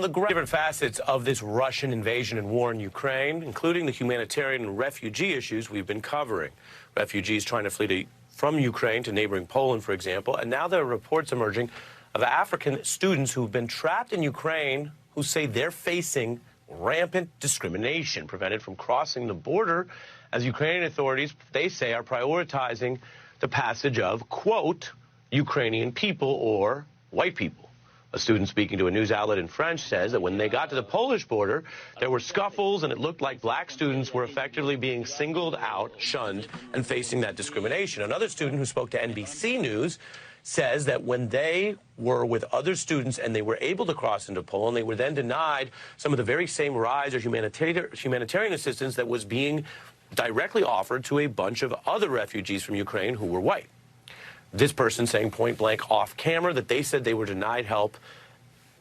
Different facets of this Russian invasion and war in Ukraine, including the humanitarian and refugee issues we've been covering. Refugees trying to flee from Ukraine to neighboring Poland, for example, and now there are reports emerging of African students who've been trapped in Ukraine who say they're facing rampant discrimination, prevented from crossing the border, as Ukrainian authorities, they say, are prioritizing the passage of, quote, Ukrainian people or white people. A student speaking to a news outlet in French says that when they got to the Polish border, there were scuffles and it looked like black students were effectively being singled out, shunned, and facing that discrimination. Another student who spoke to NBC News says that when they were with other students and they were able to cross into Poland, they were then denied some of the very same rights or humanitarian assistance that was being directly offered to a bunch of other refugees from Ukraine who were white. This person saying point blank off camera that they said they were denied help,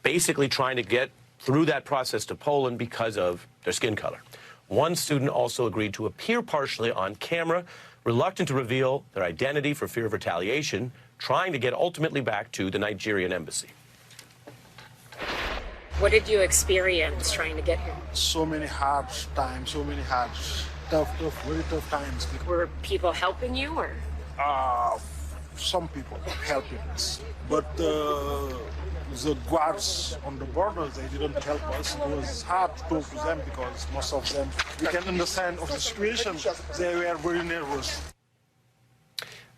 basically trying to get through that process to Poland because of their skin color. One student also agreed to appear partially on camera, reluctant to reveal their identity for fear of retaliation, trying to get ultimately back to the Nigerian embassy. What did you experience trying to get here? So many hard times, very tough times. Were people helping you, or? Some people helping us, but the guards on the borders, they didn't help us. It was hard to talk to them because most of them, we can understand of the situation, they were very nervous.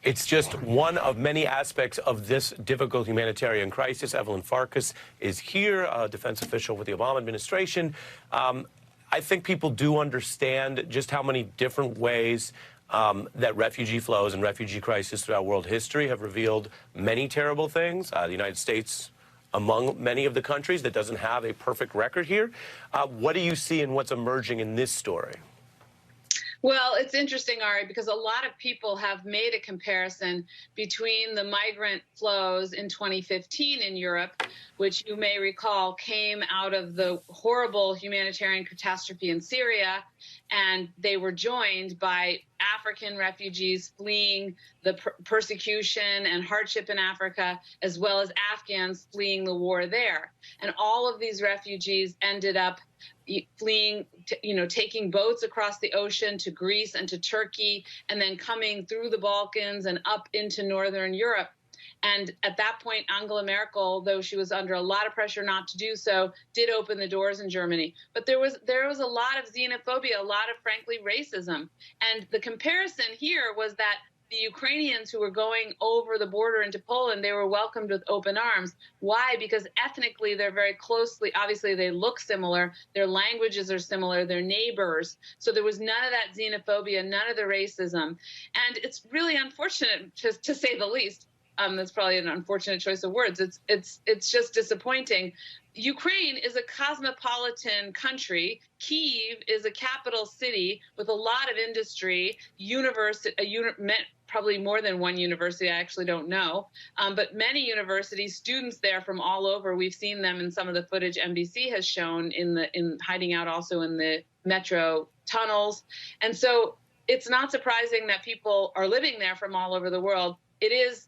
It's just one of many aspects of this difficult humanitarian crisis. Evelyn Farkas is here, a defense official with the Obama administration. I think people do understand just how many different ways that refugee flows and refugee crisis throughout world history have revealed many terrible things. The United States, among many of the countries that doesn't have a perfect record here. What do you see in what's emerging in this story? Well, it's interesting, Ari, because a lot of people have made a comparison between the migrant flows in 2015 in Europe, which you may recall came out of the horrible humanitarian catastrophe in Syria, and they were joined by African refugees fleeing the persecution and hardship in Africa, as well as Afghans fleeing the war there. And all of these refugees ended up fleeing, taking boats across the ocean to Greece and to Turkey, and then coming through the Balkans and up into Northern Europe. And at that point, Angela Merkel, though she was under a lot of pressure not to do so, did open the doors in Germany. But there was a lot of xenophobia, a lot of, frankly, racism. And the comparison here was that the Ukrainians who were going over the border into Poland, they were welcomed with open arms. Why? Because ethnically, they're very closely, obviously they look similar, their languages are similar, they're neighbors. So there was none of that xenophobia, none of the racism. And it's really unfortunate, to say the least. That's probably an unfortunate choice of words. It's just disappointing. Ukraine is a cosmopolitan country. Kyiv is a capital city with a lot of industry, probably more than one university, I actually don't know, but many universities, students there from all over. We've seen them in some of the footage NBC has shown in hiding out also in the metro tunnels. And so it's not surprising that people are living there from all over the world. It is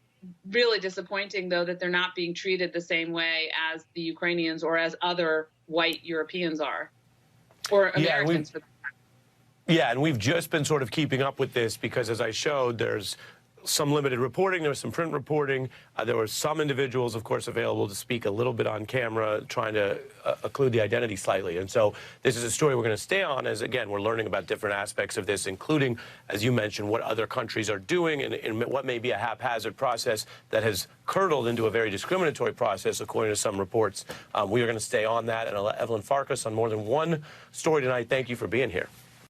really disappointing, though, that they're not being treated the same way as the Ukrainians or as other white Europeans are, or Americans. Yeah, and we've just been sort of keeping up with this because, as I showed, there's some limited reporting, there was some print reporting, there were some individuals, of course, available to speak a little bit on camera, trying to occlude the identity slightly. And so this is a story we're going to stay on as, again, we're learning about different aspects of this, including, as you mentioned, what other countries are doing and what may be a haphazard process that has curdled into a very discriminatory process, according to some reports. We are going to stay on that, and I'll let Evelyn Farkas on more than one story tonight. Thank you for being here.